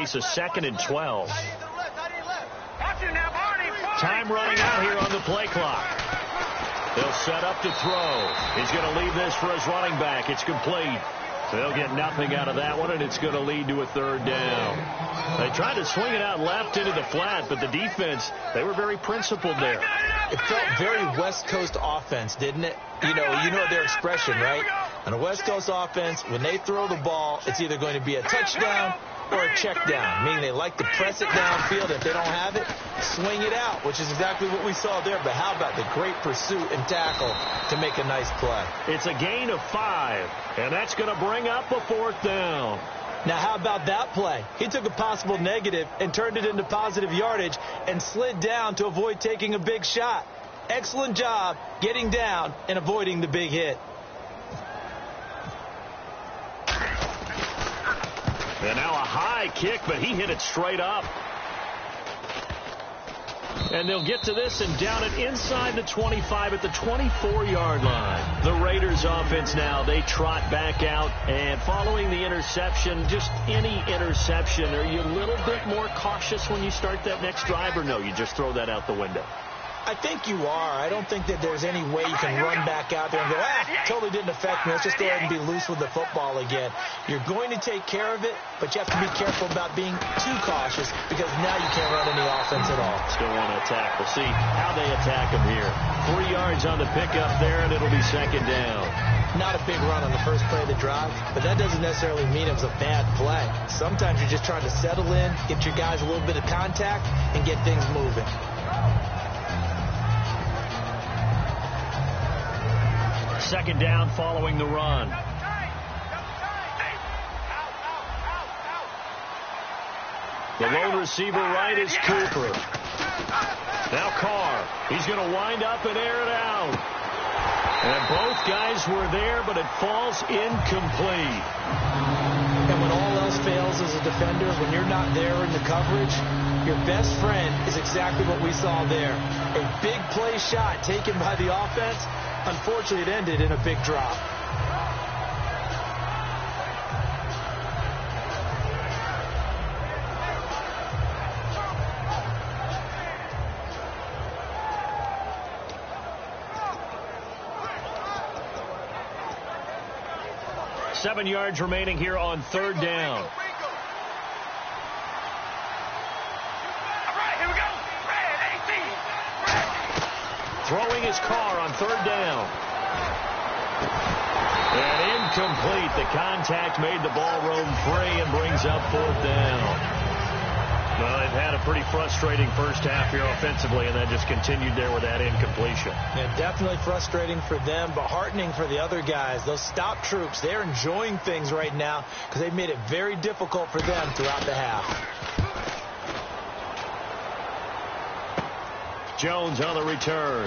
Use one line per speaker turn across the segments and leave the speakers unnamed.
face a 2nd and 12. Time running out here on the play clock. They'll set up to throw. He's going to leave this for his running back. It's complete. They'll get nothing out of that one, and it's going to lead to a 3rd down. They tried to swing it out left into the flat, but the defense, they were very principled there.
It felt very West Coast offense, didn't it? You know their expression, right? On a West Coast offense, when they throw the ball, it's either going to be a touchdown or a check down, meaning they like to press it downfield. If they don't have it, swing it out, which is exactly what we saw there. But how about the great pursuit and tackle to make a nice play?
It's a gain of 5, and that's going to bring up a 4th down.
Now, how about that play? He took a possible negative and turned it into positive yardage and slid down to avoid taking a big shot. Excellent job getting down and avoiding the big hit.
And now a high kick, but he hit it straight up. And they'll get to this and down it inside the 25 at the 24-yard line. The Raiders offense now, they trot back out. And following the interception, just any interception, are you a little bit more cautious when you start that next drive, or no, you just throw that out the window?
I think you are. I don't think that there's any way you can run back out there and go, totally didn't affect me. Let's just go ahead and be loose with the football again. You're going to take care of it, but you have to be careful about being too cautious because now you can't run any offense at all.
Still want to attack. We'll see how they attack him here. 3 yards on the pickup there, and it'll be 2nd down.
Not a big run on the first play of the drive, but that doesn't necessarily mean it was a bad play. Sometimes you're just trying to settle in, get your guys a little bit of contact, and get things moving.
Second down following the run. The lone receiver right is Cooper. Now Carr. He's going to wind up and air it out. And both guys were there, but it falls incomplete.
And when all else fails as a defender, when you're not there in the coverage, your best friend is exactly what we saw there. A big play shot taken by the offense. Unfortunately, it ended in a big drop.
Seven yards remaining here on 3rd down. Throwing his car on 3rd down. And incomplete. The contact made the ball roam free and brings up 4th down. Well, they've had a pretty frustrating first half here offensively, and then just continued there with that incompletion.
Yeah, definitely frustrating for them, but heartening for the other guys. Those stop troops, they're enjoying things right now because they've made it very difficult for them throughout the half.
Jones on the return.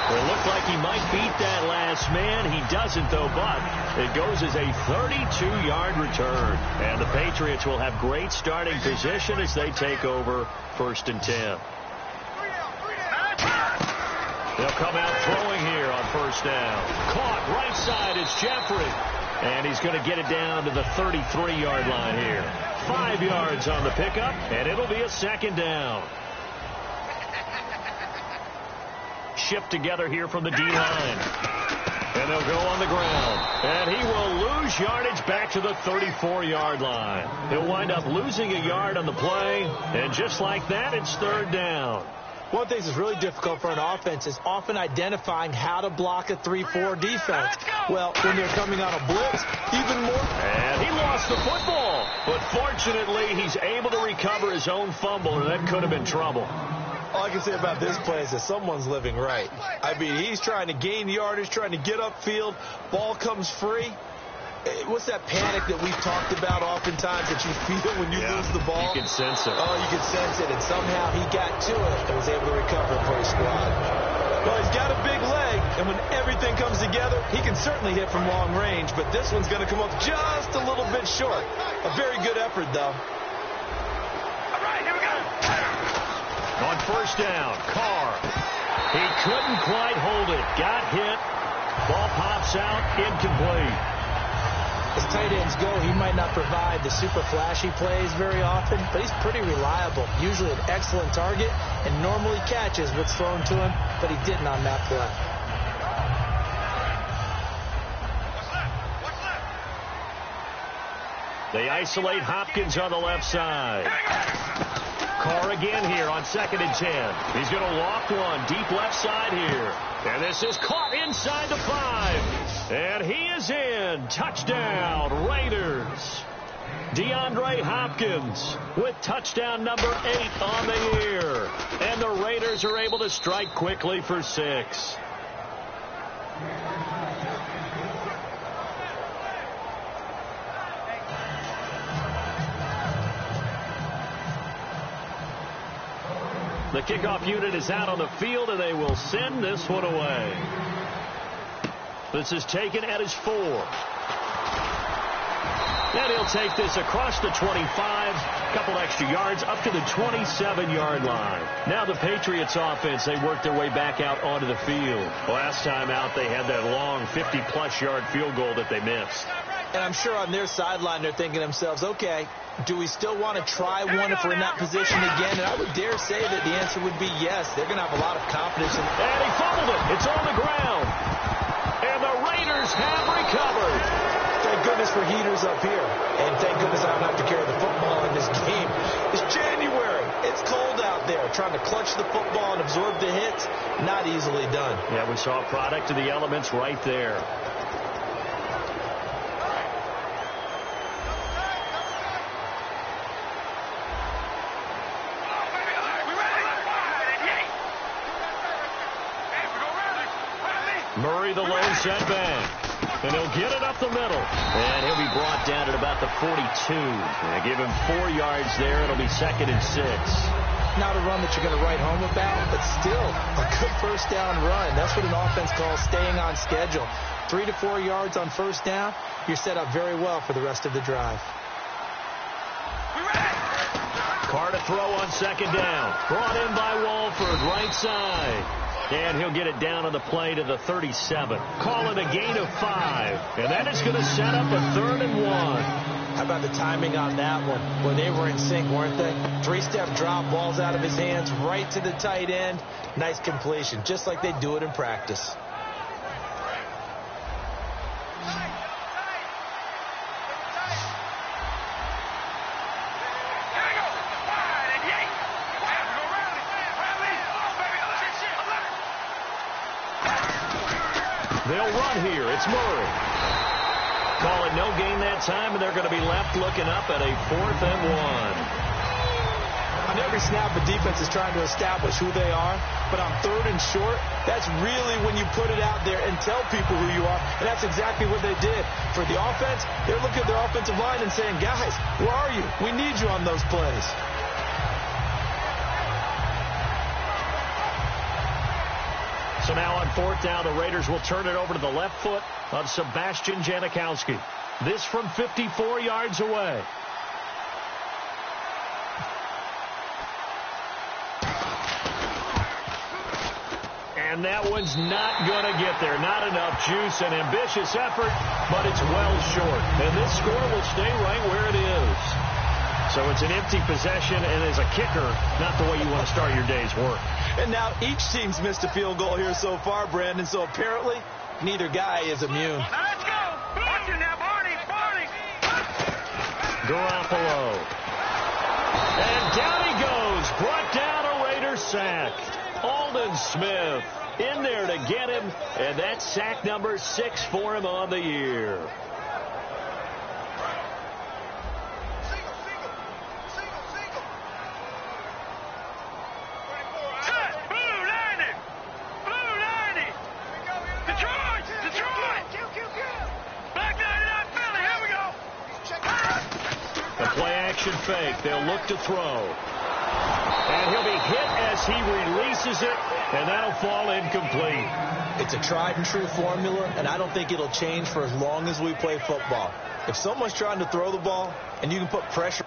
It looked like he might beat that last man. He doesn't, though, but it goes as a 32-yard return. And the Patriots will have great starting position as they take over 1st and 10. They'll come out throwing here on 1st down. Caught right side is Jeffrey. And he's going to get it down to the 33-yard line here. 5 yards on the pickup, and it'll be a 2nd down. Shift together here from the D-line. And they'll go on the ground. And he will lose yardage back to the 34-yard line. He'll wind up losing a yard on the play. And just like that, it's 3rd down.
One thing that's really difficult for an offense is often identifying how to block a 3-4 defense. Well, when they're coming on a blitz, even more.
And he lost the football. But fortunately, he's able to recover his own fumble, and that could have been trouble.
All I can say about this play is that someone's living right. I mean, he's trying to gain yardage, trying to get upfield. Ball comes free. What's that panic that we've talked about oftentimes that you feel when you lose the ball?
You can sense it.
Oh, you can sense it. And somehow he got to it and was able to recover for his squad. Well, he's got a big leg, and when everything comes together, he can certainly hit from long range, but this one's going to come up just a little bit short. A very good effort, though.
All right, here we go. On 1st down, Carr. He couldn't quite hold it. Got hit. Ball pops out, incomplete.
tight ends go, he might not provide the super flashy plays very often, but he's pretty reliable. Usually an excellent target and normally catches what's thrown to him, but he didn't on that play.
They isolate Hopkins on the left side. Carr again here on 2nd and 10. He's going to loft one deep left side here. And this is caught inside the 5. And he is in. Touchdown, Raiders. DeAndre Hopkins with touchdown number 8 on the year. And the Raiders are able to strike quickly for 6. The kickoff unit is out on the field, and they will send this one away. This is taken at his 4. And he'll take this across the 25, a couple extra yards, up to the 27-yard line. Now the Patriots offense, they work their way back out onto the field. Last time out, they had that long 50-plus yard field goal that they missed.
And I'm sure on their sideline they're thinking to themselves, okay, do we still want to try one if we're in that position again? And I would dare say that the answer would be yes. They're going to have a lot of confidence.
And he fumbled it. It's on the ground. And the Raiders have recovered.
Thank goodness for heaters up here. And thank goodness I don't have to carry the football in this game. It's January. It's cold out there. Trying to clutch the football and absorb the hits, not easily done.
Yeah, we saw a product of the elements right there. Murray, the lone setback. And he'll get it up the middle. And he'll be brought down at about the 42. They give him 4 yards there. It'll be 2nd and 6.
Not a run that you're going to write home about, but still a good first down run. That's what an offense calls staying on schedule. 3 to 4 yards on first down, you're set up very well for the rest of the drive.
Carr to throw on 2nd down. Brought in by Walford, right side. And he'll get it down on the play to the 37. Call it a gain of 5. And that is going to set up a 3rd and 1.
How about the timing on that one? Well, they were in sync, weren't they? 3-step drop, balls out of his hands, right to the tight end. Nice completion, just like they do it in practice.
They'll run here. It's Murray. Call it no gain that time, and they're going to be left looking up at a 4th and 1.
On every snap, the defense is trying to establish who they are, but on 3rd and short, that's really when you put it out there and tell people who you are, and that's exactly what they did. For the offense, they're looking at their offensive line and saying, guys, where are you? We need you on those plays.
So now on 4th down, the Raiders will turn it over to the left foot of Sebastian Janikowski. This from 54 yards away. And that one's not going to get there. Not enough juice. An ambitious effort, but it's well short. And this score will stay right where it is. So it's an empty possession, and as a kicker, not the way you want to start your day's work.
And now each team's missed a field goal here so far, Brandon, so apparently neither guy is immune.
Now let's go. Watch it now, Barney.
Garoppolo. And down he goes. Brought down a Raider sack. Aldon Smith in there to get him, and that's sack number 6 for him on the year. Fake. They'll look to throw. And he'll be hit as he releases it, and that'll fall incomplete.
It's a tried and true formula, and I don't think it'll change for as long as we play football. If someone's trying to throw the ball and you can put pressure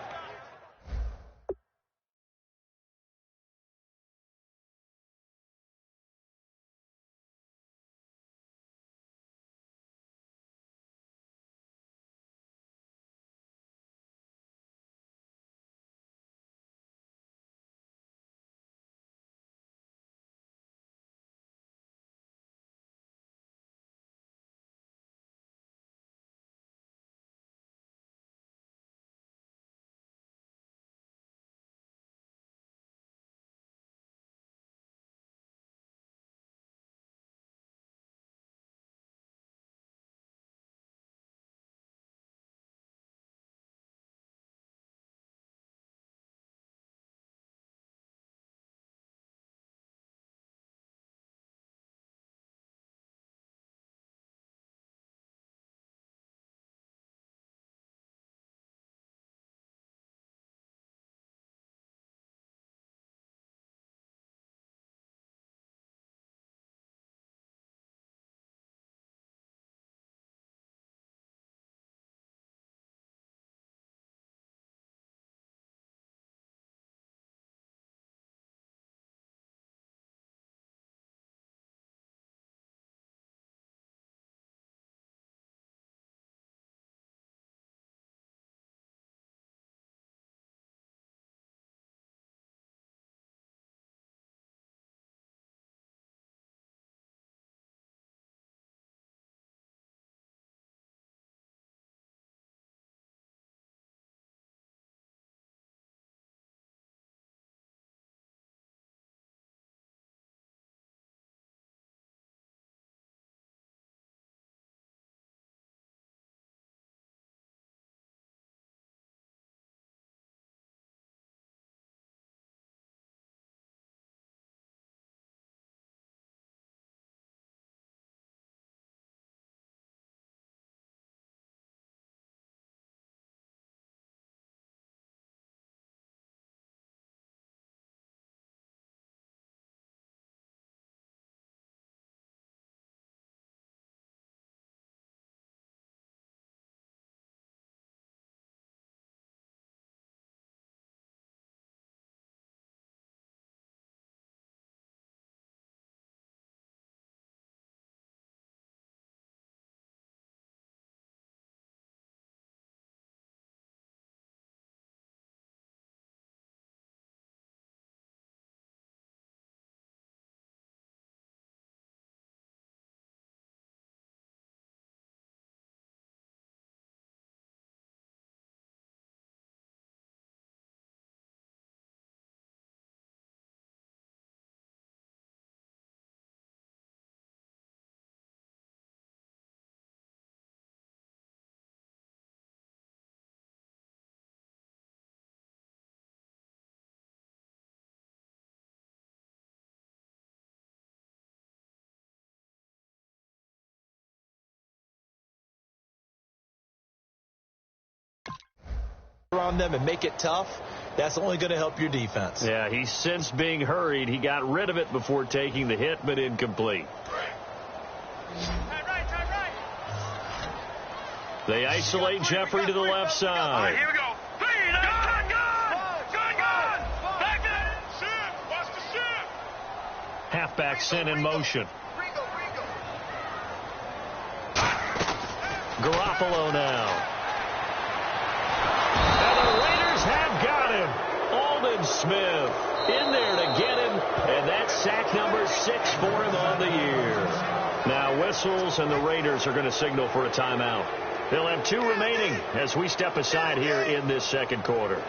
on them and make it tough, that's only going to help your defense.
Yeah, he's since being hurried. He got rid of it before taking the hit, but incomplete. They isolate Jeffrey to the left side.
All right, here we go.
Halfback sent in motion. Garoppolo now. And the Raiders have got him. Aldon Smith in there to get him. And that's sack number 6 for him on the year. Now whistles, and the Raiders are going to signal for a timeout. They'll have 2 remaining as we step aside here in this second quarter.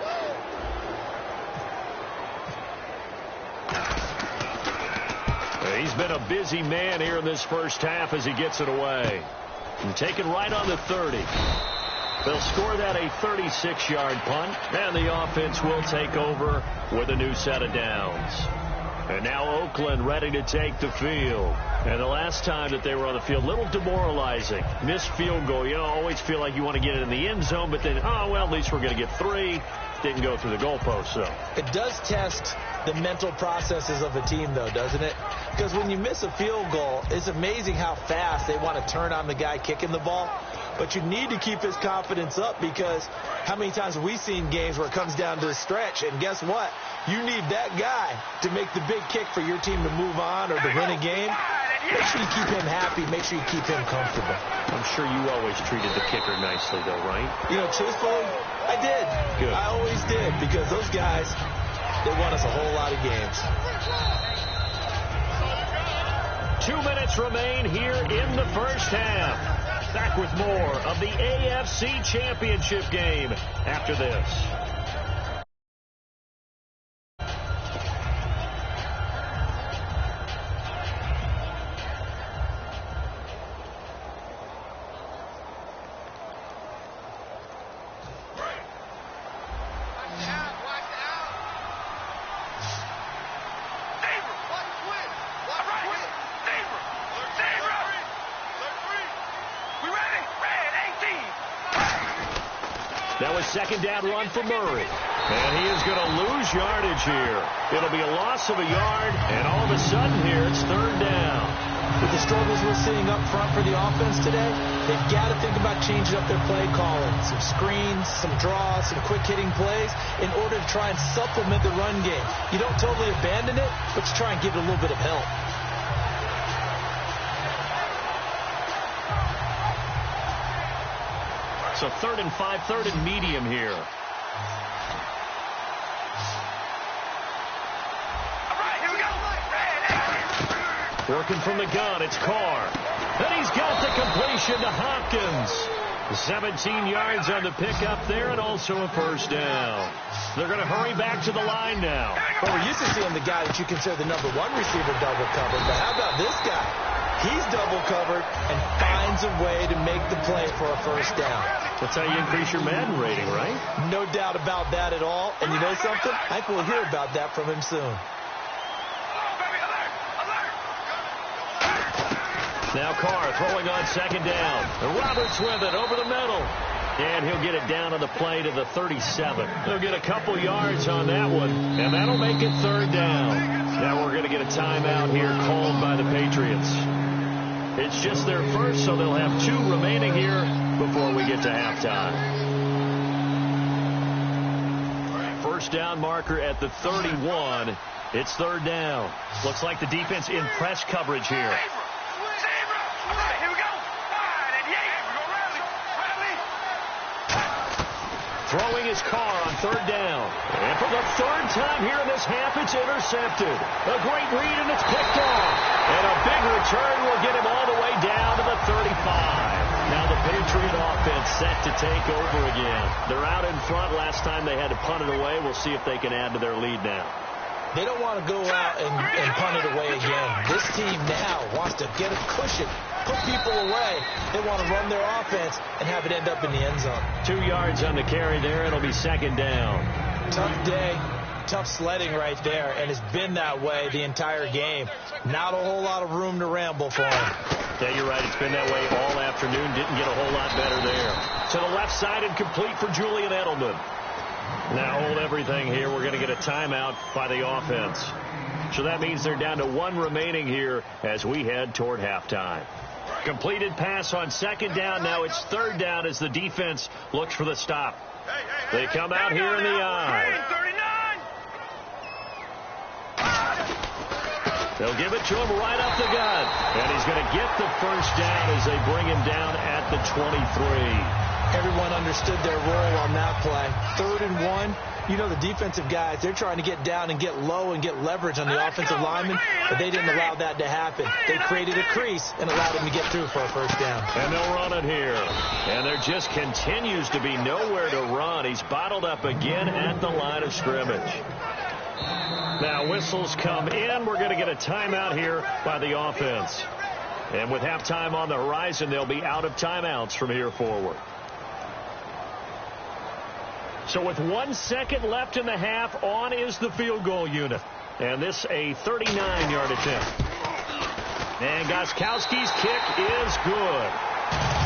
He's been a busy man here in this first half as he gets it away. And taken right on the 30. They'll score that a 36-yard punt, and the offense will take over with a new set of downs. And now Oakland ready to take the field. And the last time that they were on the field, a little demoralizing. Missed field goal. You know, always feel like you want to get it in the end zone, but then, oh, well, at least we're going to get 3. Didn't go through the goalpost, though.
It does test the mental processes of a team, though, doesn't it? Because when you miss a field goal, it's amazing how fast they want to turn on the guy kicking the ball. But you need to keep his confidence up, because how many times have we seen games where it comes down to the stretch, and guess what? You need that guy to make the big kick for your team to move on or to win a game. Make sure you keep him happy. Make sure you keep him comfortable.
I'm sure you always treated the kicker nicely, though, right?
You know, truthfully, I did.
Good.
I always did, because those guys, they won us a whole lot of games.
2 minutes remain here in the first half. Back with more of the AFC Championship game after this. That was second down run for Murray. And he is going to lose yardage here. It'll be a loss of a yard, and all of a sudden here it's third down.
With the struggles we're seeing up front for the offense today, they've got to think about changing up their play calling. Some screens, some draws, some quick-hitting plays in order to try and supplement the run game. You don't totally abandon it, but you try and give it a little bit of help.
So 3rd and 5, 3rd and medium here. Working from the gun, it's Carr. And he's got the completion to Hopkins. 17 yards on the pickup there, and also a first down. They're going to hurry back to the line now.
Well, we're used to seeing the guy that you consider the number 1 receiver double covered, but how about this guy? He's double covered and finds a way to make the play for a first down.
That's how you increase your Madden rating, right?
No doubt about that at all. And you know something? I think we'll hear about that from him soon.
Now Carr throwing on second down. And Roberts with it over the middle. And he'll get it down on the play to the 37. He'll get a couple yards on that one, and that'll make it third down. Now we're going to get a timeout here called by the Patriots. It's just their first, so they'll have 2 remaining here before we get to halftime. First down marker at the 31. It's third down. Looks like the defense in press coverage here. Throwing his Carr on third down. And for the 3rd time here in this half, it's intercepted. A great read, and it's picked off. And a big return will get him all the way down to the 35. Now the Patriot offense set to take over again. They're out in front. Last time they had to punt it away. We'll see if they can add to their lead now.
They don't want to go out and punt it away again. This team now wants to get a cushion, put people away. They want to run their offense and have it end up in the end zone.
2 yards on the carry there. It'll be second down.
Tough day, tough sledding right there, and it's been that way the entire game. Not a whole lot of room to ramble for him.
Yeah, you're right. It's been that way all afternoon. Didn't get a whole lot better there. To the left side and complete for Julian Edelman. Now hold everything here. We're going to get a timeout by the offense. So that means they're down to 1 remaining here as we head toward halftime. Completed pass on second down. Now it's third down as the defense looks for the stop. They come out here in the eye. They'll give it to him right up the gut. And he's going to get the first down as they bring him down at the 23.
Everyone understood their role on that play. 3rd and 1. You know the defensive guys, they're trying to get down and get low and get leverage on the offensive lineman, but they didn't allow that to happen. They created a crease and allowed him to get through for a first down.
And they'll run it here. And there just continues to be nowhere to run. He's bottled up again at the line of scrimmage. Now whistles come in. We're going to get a timeout here by the offense. And with halftime on the horizon, they'll be out of timeouts from here forward. So with 1 second left in the half, on is the field goal unit. And this a 39-yard attempt. And Gostkowski's kick is good.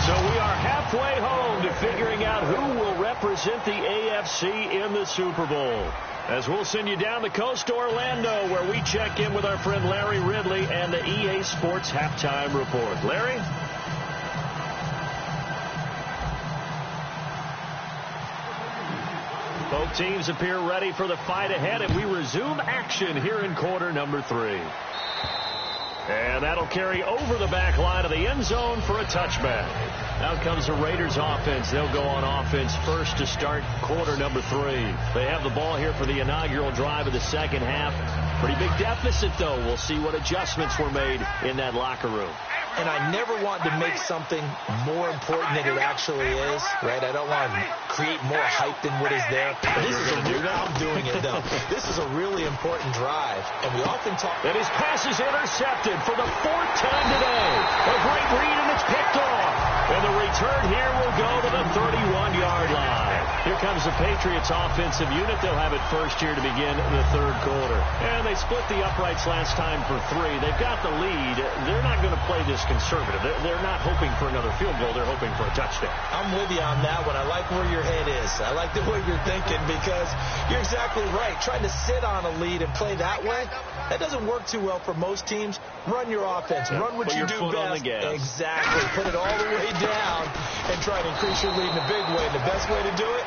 So we are halfway home to figuring out who will represent the AFC in the Super Bowl. As we'll send you down the coast to Orlando, where we check in with our friend Larry Ridley and the EA Sports Halftime Report. Larry? Both teams appear ready for the fight ahead, and we resume action here in quarter number 3. And that'll carry over the back line of the end zone for a touchback. Out comes the Raiders offense. They'll go on offense first to start quarter number 3. They have the ball here for the inaugural drive of the second half. Pretty big deficit, though. We'll see what adjustments were made in that locker room.
And I never want to make something more important than it actually is, right? I don't want to create more hype than what is there. This is I'm doing it, though. This is a really important drive, and we often talk.
And his pass is intercepted for the 4th time today. A great read, and it's picked off. And the return here will go to the 31-yard line. Here comes the Patriots offensive unit. They'll have it first here to begin the third quarter. And they split the uprights last time for 3. They've got the lead. They're not going to play this conservative. They're not hoping for another field goal. They're hoping for a touchdown.
I'm with you on that one. I like where your head is. I like the way you're thinking because you're exactly right. Trying to sit on a lead and play that way, that doesn't work too well for most teams. Run your offense. Run what you do best. Exactly. Put it all the way down and try to increase your lead in a big way. The best way to do it,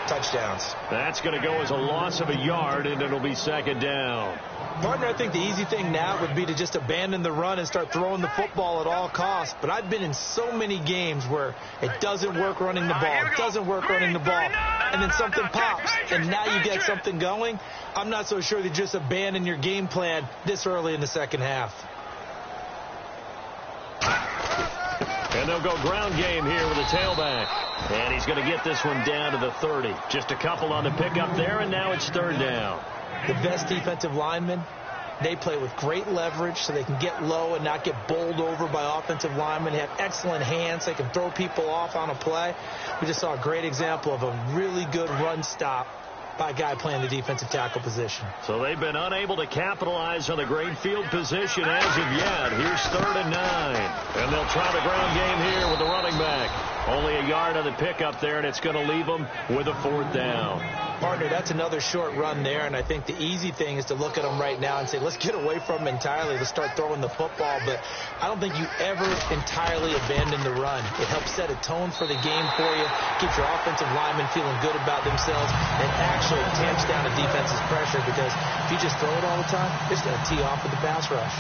touchdowns.
That's going to go as a loss of a yard, and it'll be second down.
Partner, I think the easy thing now would be to just abandon the run and start throwing the football at all costs. But I've been in so many games where it doesn't work running the ball. It doesn't work running the ball. And then something pops, and now you get something going. I'm not so sure that you just abandon your game plan this early in the second half.
And they'll go ground game here with a tailback. And he's going to get this one down to the 30. Just a couple on the pickup there, and now it's third down.
The best defensive linemen, they play with great leverage so they can get low and not get bowled over by offensive linemen. They have excellent hands. They can throw people off on a play. We just saw a great example of a really good run stop by a guy playing the defensive tackle position.
So they've been unable to capitalize on the great field position as of yet. Here's 3rd and 9. And they'll try the ground game here with the running back. Only a yard on the pickup there, and it's going to leave them with a 4th down.
Partner, that's another short run there, and I think the easy thing is to look at them right now and say, let's get away from them entirely. Let's start throwing the football. But I don't think you ever entirely abandon the run. It helps set a tone for the game for you, keeps your offensive linemen feeling good about themselves, and actually tamps down the defense's pressure because if you just throw it all the time, it's going to tee off with the pass rush.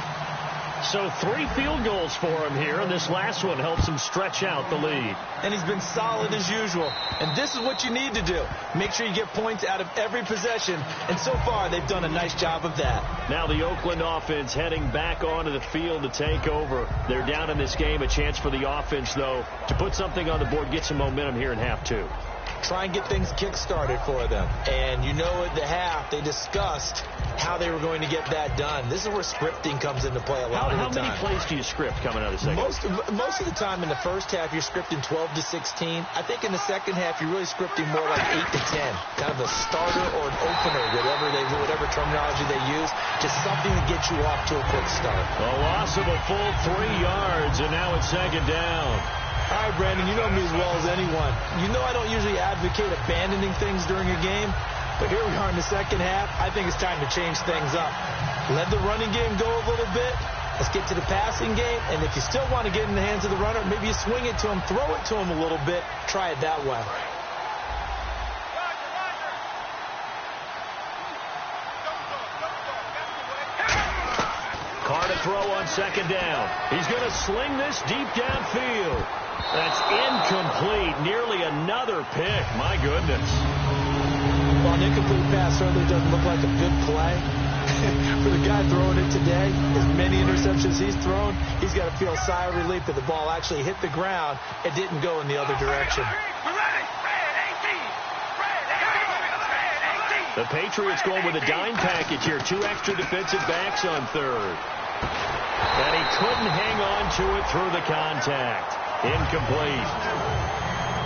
So 3 field goals for him here, and this last one helps him stretch out the lead.
And he's been solid as usual. And this is what you need to do. Make sure you get points out of every possession. And so far, they've done a nice job of that.
Now the Oakland offense heading back onto the field to take over. They're down in this game. A chance for the offense, though, to put something on the board, get some momentum here in half 2.
Try and get things kick-started for them. And you know at the half, they discussed how they were going to get that done. This is where scripting comes into play a lot of the time.
How many plays do you script coming out of the second?
Most of the time in the first half, you're scripting 12 to 16. I think in the second half, you're really scripting more like 8 to 10. Kind of a starter or an opener, whatever terminology they use. Just something to get you off to a quick start.
A loss of a full 3 yards, and now it's second down.
All right, Brandon, you know me as well as anyone. You know I don't usually advocate abandoning things during a game, but here we are in the second half. I think it's time to change things up. Let the running game go a little bit. Let's get to the passing game, and if you still want to get in the hands of the runner, maybe you swing it to him, throw it to him a little bit, try it that way.
Carr to throw on second down. He's going to sling this deep downfield. That's incomplete. Nearly another pick. My goodness.
Well, an incomplete pass certainly doesn't look like a good play. For the guy throwing it today, as many interceptions he's thrown, he's got to feel a sigh of relief that the ball actually hit the ground and didn't go in the other direction.
The Patriots going with a dime package here. 2 extra defensive backs on third. And he couldn't hang on to it through the contact. Incomplete.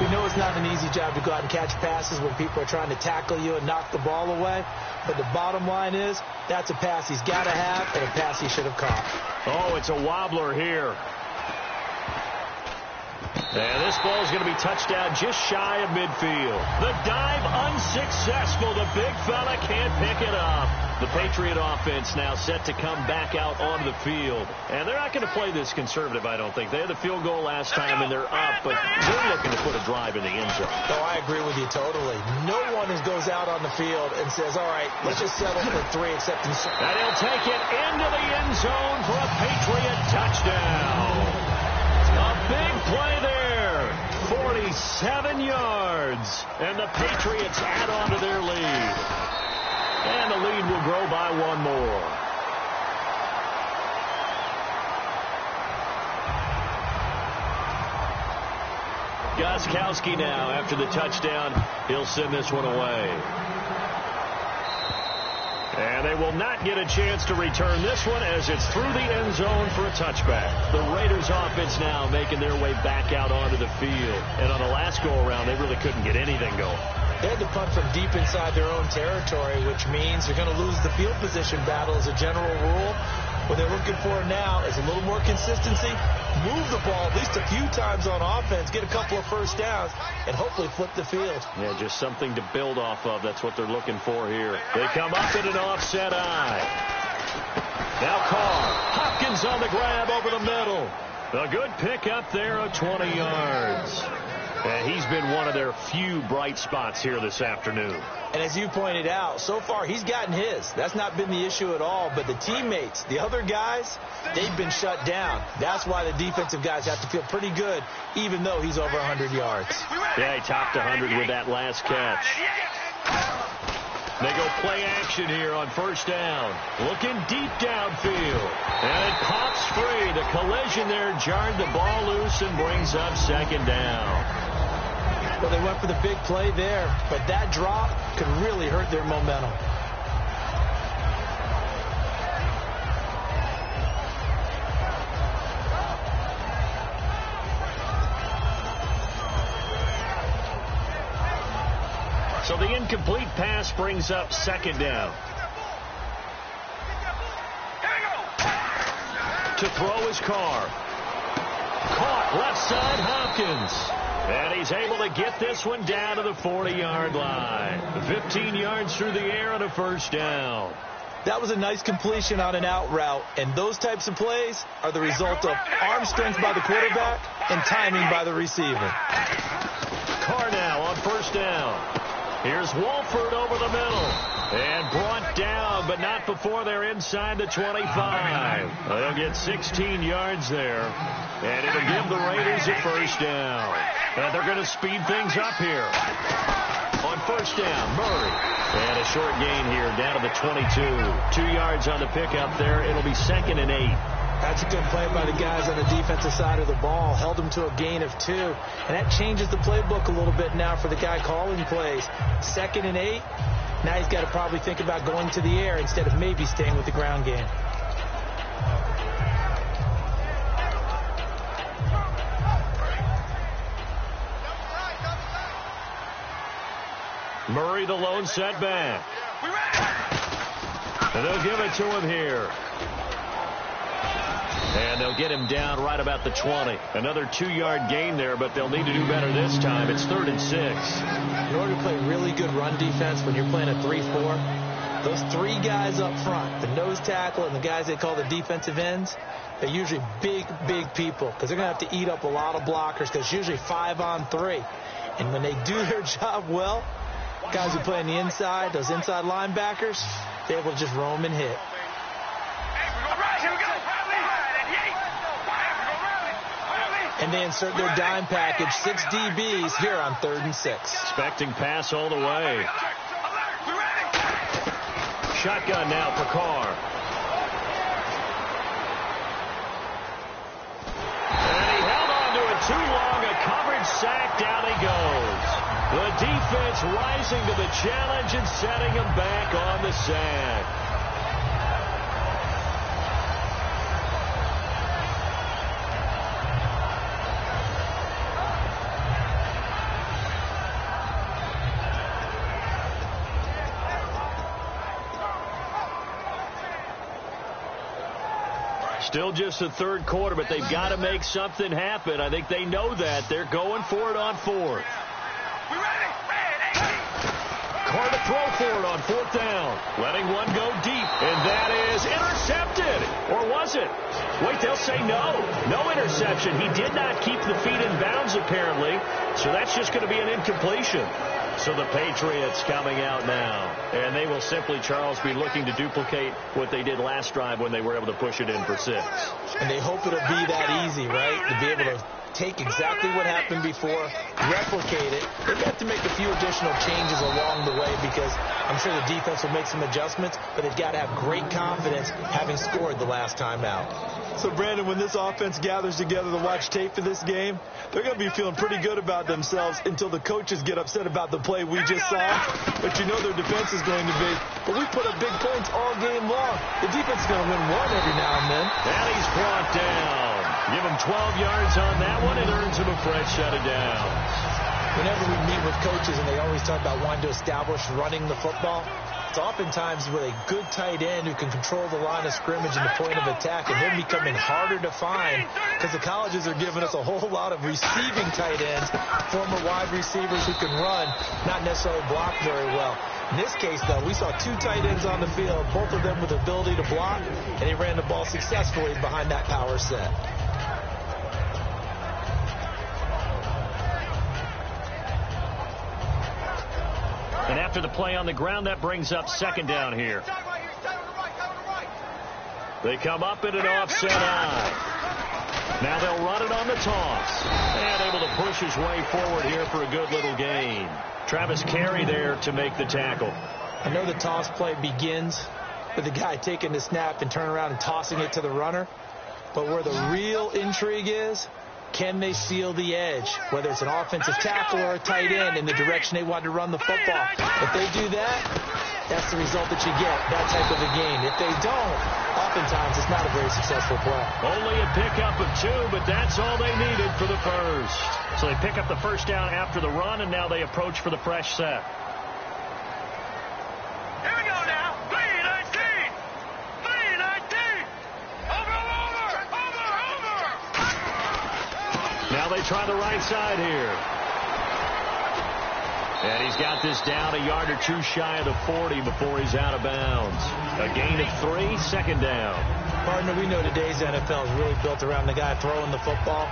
We know it's not an easy job to go out and catch passes when people are trying to tackle you and knock the ball away. But the bottom line is, that's a pass he's got to have and a pass he should have caught.
Oh, it's a wobbler here. And this ball is going to be touched down just shy of midfield. The dive unsuccessful. The big fella can't pick it up. The Patriot offense now set to come back out onto the field. And they're not going to play this conservative, I don't think. They had the field goal last time, and they're up, but they're looking to put a drive in the end zone.
Oh, I agree with you totally. No one goes out on the field and says, all right, let's just settle for 3 except in...
And he'll take it into the end zone for a Patriot touchdown. A big play there. 47 yards. And the Patriots add on to their lead. And the lead will grow by 1 more. Gostkowski now, after the touchdown, he'll send this one away. And they will not get a chance to return this one as it's through the end zone for a touchback. The Raiders offense now making their way back out onto the field. And on the last go-around, they really couldn't get anything going.
They had to punt from deep inside their own territory, which means you're going to lose the field position battle as a general rule. What they're looking for now is a little more consistency, move the ball at least a few times on offense, get a couple of first downs, and hopefully flip the field.
Yeah, just something to build off of. That's what they're looking for here. They come up in an offset eye. Now Carr. Hopkins on the grab over the middle. A good pickup there of 20 yards. And he's been one of their few bright spots here this afternoon.
And as you pointed out, so far he's gotten his. That's not been the issue at all. But the teammates, the other guys, they've been shut down. That's why the defensive guys have to feel pretty good, even though he's over 100 yards.
Yeah, he topped 100 with that last catch. They go play action here on first down. Looking deep downfield. And it pops free. The collision there jarred the ball loose and brings up second down.
Well, they went for the big play there, but that drop could really hurt their momentum.
So the incomplete pass brings up second down. To throw his Carr. Caught left side Hopkins. And he's able to get this one down to the 40-yard line. 15 yards through the air and a first down.
That was a nice completion on an out route, and those types of plays are the result of arm strength by the quarterback and timing by the receiver.
Carr now on first down. Here's Wolford over the middle. And brought down, but not before they're inside the 25. They'll get 16 yards there. And it'll give the Raiders a first down. And they're going to speed things up here. On first down, Murray. And a short gain here down to the 22. 2 yards on the pickup there. It'll be 2nd and 8.
That's a good play by the guys on the defensive side of the ball. Held them to a gain of 2. And that changes the playbook a little bit now for the guy calling plays. 2nd and 8. Now he's got to probably think about going to the air instead of maybe staying with the ground game.
Murray the lone setback. And they'll give it to him here. And they'll get him down right about the 20. Another 2-yard gain there, but they'll need to do better this time. It's 3rd and 6.
In order to play really good run defense when you're playing a 3-4, those 3 guys up front, the nose tackle and the guys they call the defensive ends, they're usually big people because they're going to have to eat up a lot of blockers because it's usually 5-on-3. And when they do their job well, guys who play on the inside, those inside linebackers, they're able to just roam and hit. And they insert their dime package, 6 DBs here on 3rd and 6.
Expecting pass all the way. Shotgun now for Carr. And he held on to it too long. A coverage sack. Down he goes. The defense rising to the challenge and setting him back on the sack. Still just the 3rd quarter, but they've got to make something happen. I think they know that. They're going for it on 4th. Carr to throw for it on 4th down. Letting one go deep, and that is intercepted. Or was it? Wait, they'll say no. No interception. He did not keep the feet in bounds, apparently, so that's just going to be an incompletion. So the Patriots coming out now. And they will simply, Charles, be looking to duplicate what they did last drive when they were able to push it in for 6.
And they hope it'll be that easy, right? To be able to take exactly what happened before, replicate it. They're going to have to make a few additional changes along the way because I'm sure the defense will make some adjustments, but they've got to have great confidence having scored the last time out. So, Brandon, when this offense gathers together to watch tape for this game, they're going to be feeling pretty good about themselves until the coaches get upset about the play we just saw. But you know their defense is going to be. But we put up big points all game long. The defense is going to win one every now and then.
And he's brought down. Give him 12 yards on that one. It earns him a fresh set of downs.
Whenever we meet with coaches and they always talk about wanting to establish running the football, it's oftentimes with a good tight end who can control the line of scrimmage and the point of attack, and they're becoming harder to find because the colleges are giving us a whole lot of receiving tight ends, former wide receivers who can run, not necessarily block very well. In this case, though, we saw 2 tight ends on the field, both of them with the ability to block, and they ran the ball successfully behind that power set.
And after the play on the ground, that brings up 2nd down here. They come up in an offset eye. Now they'll run it on the toss. And able to push his way forward here for a good little gain. Travis Carey there to make the tackle.
I know the toss play begins with the guy taking the snap and turning around and tossing it to the runner. But where the real intrigue is, can they seal the edge, whether it's an offensive tackle or a tight end in the direction they want to run the football? If they do that, that's the result that you get, that type of a game. If they don't, oftentimes it's not a very successful play.
Only a pickup of 2, but that's all they needed for the first. So they pick up the first down after the run, and now they approach for the fresh set.
Here we go now. 3-19. 3-19. Over.
Now they try the right side here. And he's got this down a yard or 2 shy of the 40 before he's out of bounds. A gain of 3, 2nd down.
Partner, we know today's NFL is really built around the guy throwing the football.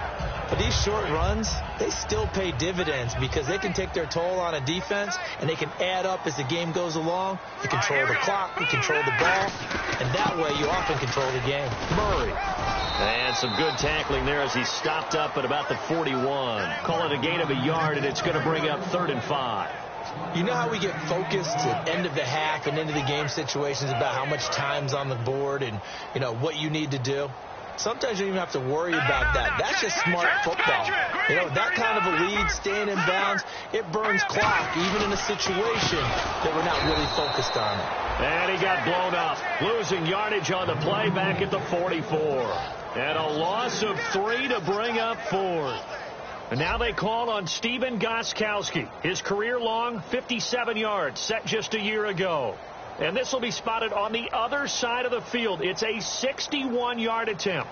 But these short runs, they still pay dividends because they can take their toll on a defense and they can add up as the game goes along. You control the clock, you control the ball, and that way you often control the game.
Murray. And some good tackling there as he stopped up at about the 41. Call it a gain of a yard, and it's going to bring up 3rd and 5.
You know how we get focused at end of the half and into the game situations about how much time's on the board and, you know, what you need to do? Sometimes you don't even have to worry about that. That's just smart football. You know, that kind of a lead, staying in bounds, it burns clock, even in a situation that we're not really focused on it.
And he got blown up, losing yardage on the play back at the 44. And a loss of 3 to bring up 4th. And now they call on Stephen Gostkowski. His career-long 57 yards set just a year ago. And this will be spotted on the other side of the field. It's a 61-yard attempt.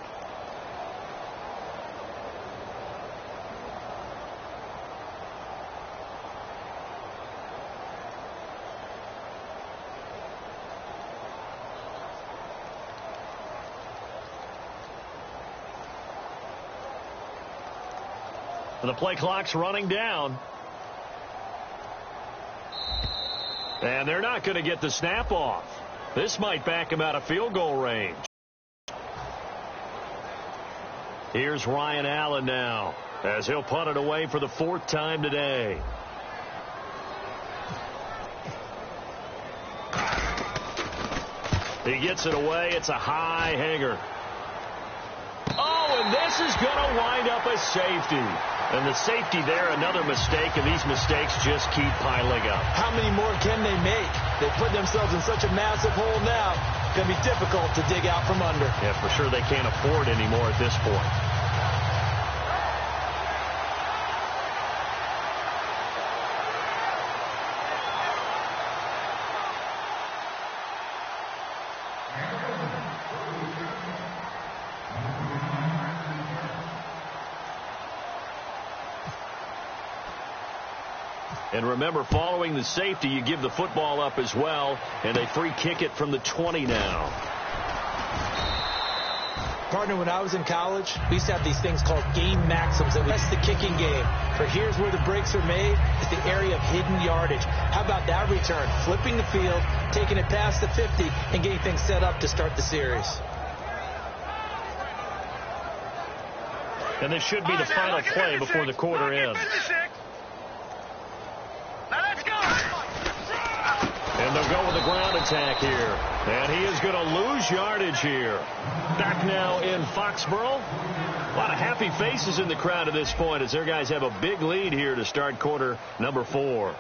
The play clock's running down. And they're not going to get the snap off. This might back him out of field goal range. Here's Ryan Allen now, as he'll punt it away for the 4th time today. He gets it away. It's a high hanger. Oh, and this is going to wind up a safety. And the safety there, another mistake, and these mistakes just keep piling up.
How many more can they make? They put themselves in such a massive hole now. It's going to be difficult to dig out from under.
Yeah, for sure they can't afford anymore at this point. And remember, following the safety, you give the football up as well, and they free kick it from the 20 now.
Partner, when I was in college, we used to have these things called game maxims. That's the kicking game. For here's where the breaks are made. It's the area of hidden yardage. How about that return? Flipping the field, taking it past the 50, and getting things set up to start the series.
And this should be the final play before the quarter ends. And they'll go with the ground attack here. And he is going to lose yardage here. Back now in Foxborough. A lot of happy faces in the crowd at this point as their guys have a big lead here to start quarter number 4.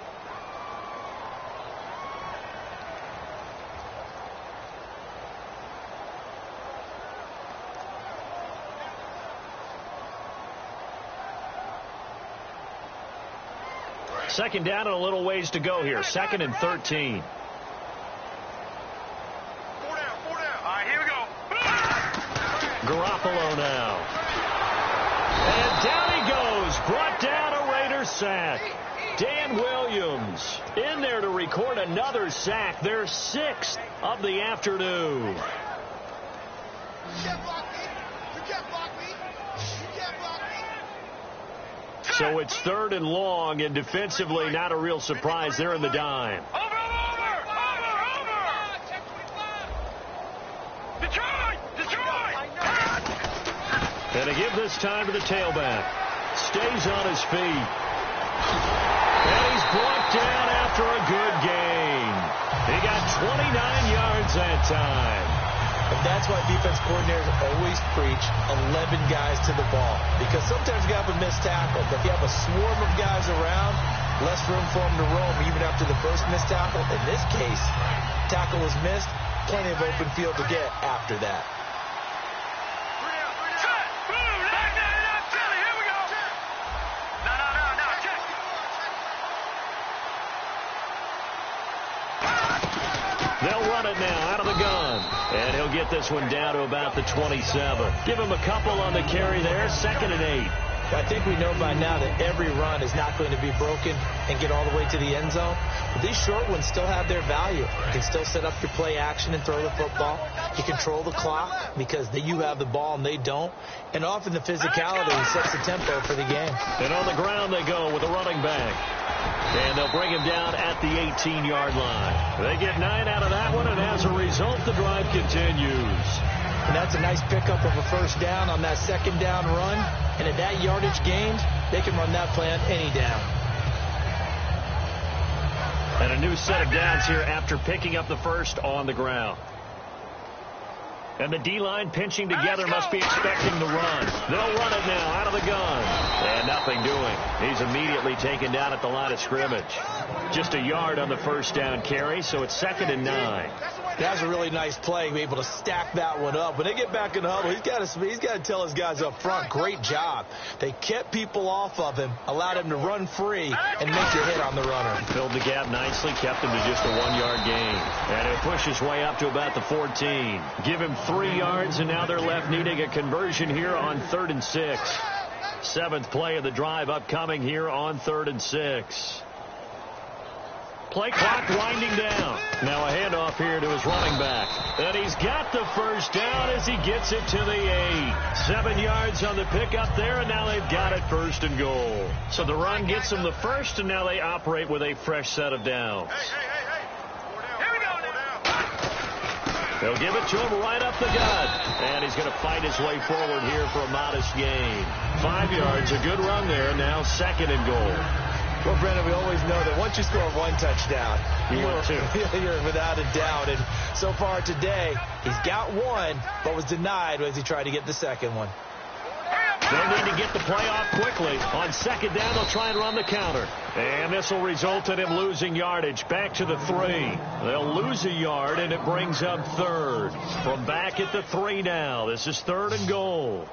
Second down and a little ways to go here. 2nd and 13.
4 down. All right, here we go.
Garoppolo now. And down he goes. Brought down a Raider sack. Dan Williams in there to record another sack. Their 6th of the afternoon. So it's 3rd and long, and defensively not a real surprise. They're in the dime.
Over. Detroit.
And to give this time to the tailback. Stays on his feet. And he's brought down after a good gain. He got 29 yards that time.
And that's why defense coordinators always preach 11 guys to the ball. Because sometimes you have a missed tackle, but if you have a swarm of guys around, less room for them to roam even after the first missed tackle. In this case, tackle was missed, plenty of open field to get after that.
They'll run it now out of the gun. And he'll get this one down to about the 27. Give him a couple on the carry there. 2nd and 8.
I think we know by now that every run is not going to be broken and get all the way to the end zone. But these short ones still have their value. You can still set up your play action and throw the football. You control the clock because you have the ball and they don't. And often the physicality sets the tempo for the game.
And on the ground they go with a running back. And they'll bring him down at the 18-yard line. They get 9 out of that one, and as a result, the drive continues.
And that's a nice pickup of a first down on that second down run. And at that yardage gained, they can run that play on any down.
And a new set of downs here after picking up the first on the ground. And the D-line pinching together must be expecting the run. They'll run it now out of the gun. And nothing doing. He's immediately taken down at the line of scrimmage. Just a yard on the first down carry, so it's 2nd and 9.
That was a really nice play, be able to stack that one up. When they get back in the huddle, he's got to tell his guys up front, great job. They kept people off of him, allowed him to run free, and make your hit on the runner.
Filled the gap nicely, kept him to just a 1-yard gain. And he'll push his way up to about the 14. Give him 3 yards, and now they're left needing a conversion here on 3rd and 6. 7th play of the drive upcoming here on 3rd and 6. Play clock winding down. Now a handoff here to his running back. And he's got the first down as he gets it to the 8. 7 yards on the pickup there, and now they've got it 1st and goal. So the run gets them the first, and now they operate with a fresh set of downs.
Here we go.
They'll give it to him right up the gut. And he's going to fight his way forward here for a modest gain. 5 yards, a good run there. Now 2nd and goal.
Well, Brendan, we always know that once you score 1 touchdown,
you're
without a doubt. And so far today, he's got 1, but was denied as he tried to get the 2nd one.
They need to get the play off quickly. On 2nd down, they'll try and run the counter. And this will result in him losing yardage. Back to the 3. They'll lose a yard, and it brings up 3rd. From back at the 3 now. This is 3rd and goal.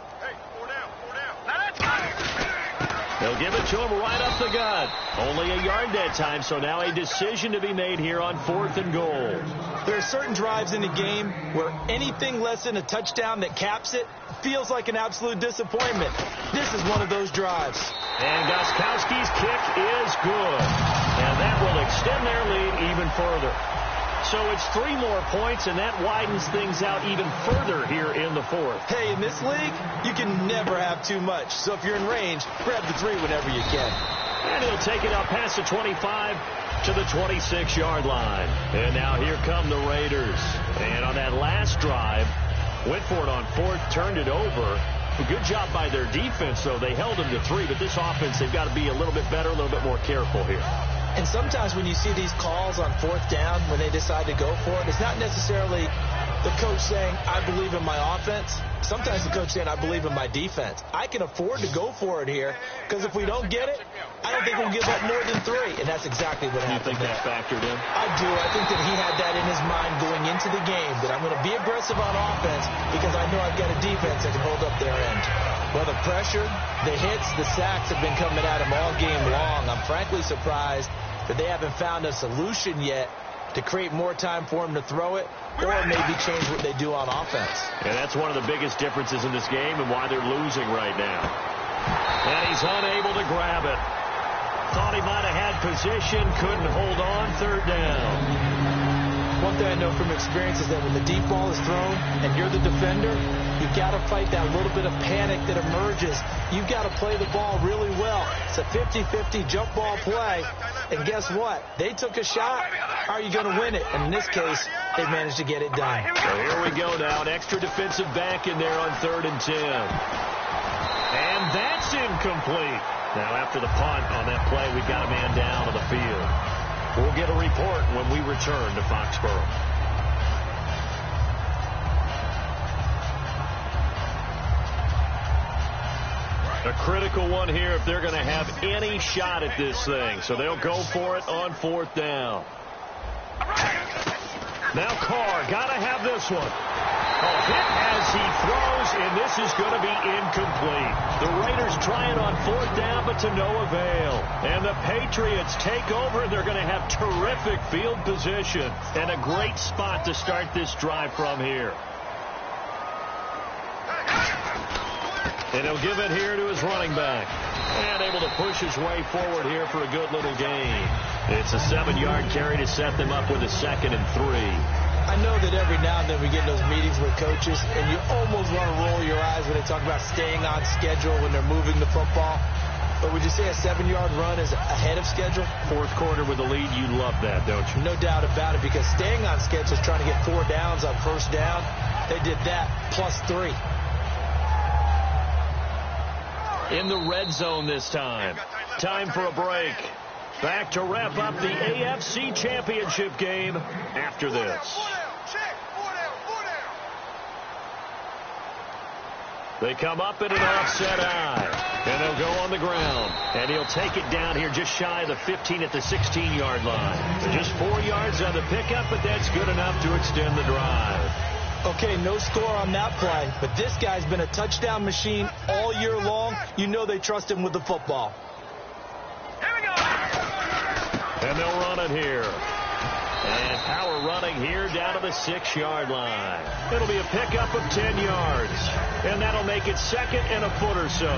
They'll give it to him right up the gut. Only a yard that time, so now a decision to be made here on 4th and goal.
There are certain drives in the game where anything less than a touchdown that caps it feels like an absolute disappointment. This is one of those drives.
And Gostkowski's kick is good. And that will extend their lead even further. So it's 3 more points, and that widens things out even further here in the 4th.
Hey, in this league, you can never have too much. So if you're in range, grab the 3 whenever you can.
And he'll take it out past the 25 to the 26-yard line. And now here come the Raiders. And on that last drive, went for it on 4th, turned it over. A good job by their defense, though. They held them to 3, but this offense, they've got to be a little bit better, a little bit more careful here.
And sometimes when you see these calls on 4th down, when they decide to go for it, it's not necessarily the coach saying, I believe in my offense. Sometimes the coach saying, I believe in my defense. I can afford to go for it here, because if we don't get it, I don't think we'll give up more than 3. And that's exactly what happened.
You think that factored in?
I do. I think that he had that in his mind going into the game, that I'm going to be aggressive on offense because I know I've got a defense that can hold up their end. Well, the pressure, the hits, the sacks have been coming at him all game long. I'm frankly surprised that they haven't found a solution yet to create more time for him to throw it or maybe change what they do on offense.
And that's one of the biggest differences in this game and why they're losing right now. And he's unable to grab it. Thought he might have had position, couldn't hold on, 3rd down.
One thing I know from experience is that when the deep ball is thrown and you're the defender, you've got to fight that little bit of panic that emerges. You've got to play the ball really well. It's a 50-50 jump ball play. And guess what? They took a shot. How are you going to win it? And in this case, they managed to get it done.
So here we go now. An extra defensive back in there on 3rd and 10. And that's incomplete. Now after the punt on that play, we've got a man down on the field. We'll get a report when we return to Foxborough. A critical one here if they're going to have any shot at this thing. So they'll go for it on 4th down. Now Carr, got to have this one. A hit as he throws, and this is going to be incomplete. The Raiders try it on 4th down, but to no avail. And the Patriots take over, and they're going to have terrific field position and a great spot to start this drive from here. And he'll give it here to his running back. And able to push his way forward here for a good little gain. It's a 7-yard carry to set them up with a 2nd and 3.
I know that every now and then we get in those meetings with coaches, and you almost want to roll your eyes when they talk about staying on schedule when they're moving the football. But would you say a 7-yard run is ahead of schedule?
4th quarter with the lead, you love that, don't you?
No doubt about it, because staying on schedule is trying to get 4 downs on 1st down. They did that plus 3.
In the red zone this time. Time for a break. Back to wrap up the AFC Championship game after this. They come up in an offset eye, and they'll go on the ground. And he'll take it down here just shy of the 15 at the 16-yard line. So just 4 yards on the pickup, but that's good enough to extend the drive.
Okay, no score on that play, but this guy's been a touchdown machine all year long. You know they trust him with the football.
And they'll run it here. And power running here down to the 6-yard line. It'll be a pickup of 10 yards. And that'll make it 2nd and a foot or so.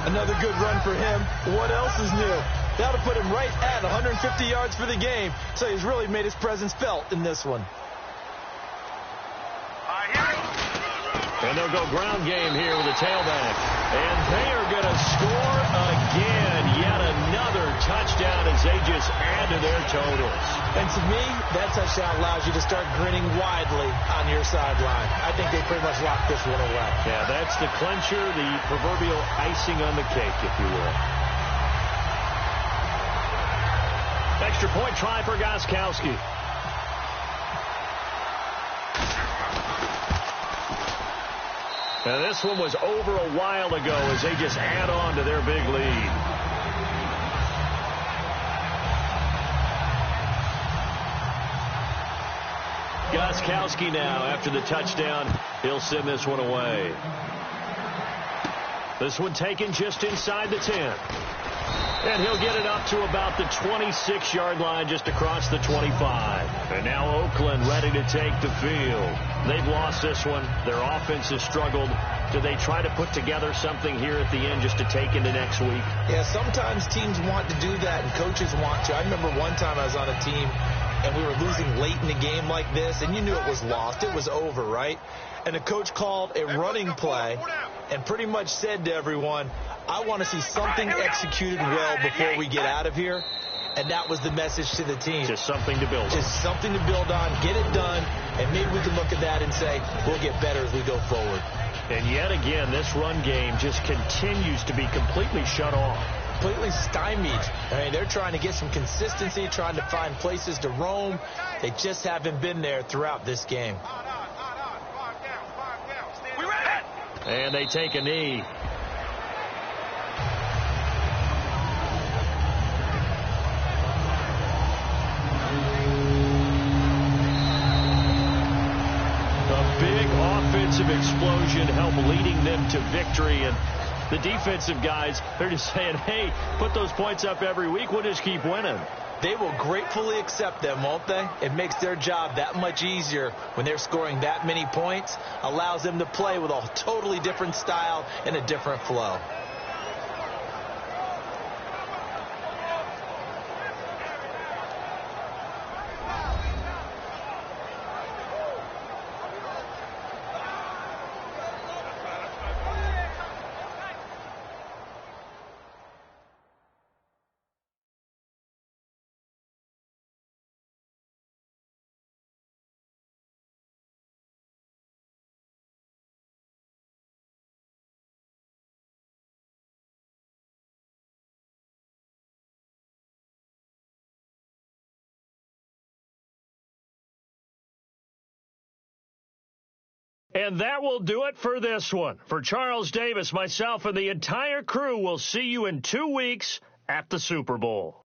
Another good run for him. What else is new? That'll put him right at 150 yards for the game, so he's really made his presence felt in this one.
And they'll go ground game here with a tailback. And they are going to score again. Yet another touchdown as they just add to their totals.
And to me, that touchdown allows you to start grinning widely on your sideline. I think they pretty much locked this one away.
Yeah, that's the clincher, the proverbial icing on the cake, if you will. Extra point try for Gostkowski. Now, this one was over a while ago as they just add on to their big lead. Gostkowski now, after the touchdown, he'll send this one away. This one taken just inside the 10. And he'll get it up to about the 26-yard line, just across the 25. And now Oakland ready to take the field. They've lost this one. Their offense has struggled. Do they try to put together something here at the end just to take into next week?
Yeah, sometimes teams want to do that and coaches want to. I remember one time I was on a team and we were losing late in the game like this, and you knew it was lost. It was over, right? And the coach called a running play and pretty much said to everyone, I want to see something executed well before we get out of here. And that was the message to the team.
Just something to build on.
Just something to build on, get it done, and maybe we can look at that and say, we'll get better as we go forward.
And yet again, this run game just continues to be completely shut off.
Completely stymied. I mean, they're trying to get some consistency, trying to find places to roam. They just haven't been there throughout this game.
And they take a knee. A big offensive explosion helped leading them to victory. And the defensive guys, they're just saying, hey, put those points up every week. We'll just keep winning.
They will gratefully accept them, won't they? It makes their job that much easier when they're scoring that many points. Allows them to play with a totally different style and a different flow.
And that will do it for this one. For Charles Davis, myself, and the entire crew, we'll see you in 2 weeks at the Super Bowl.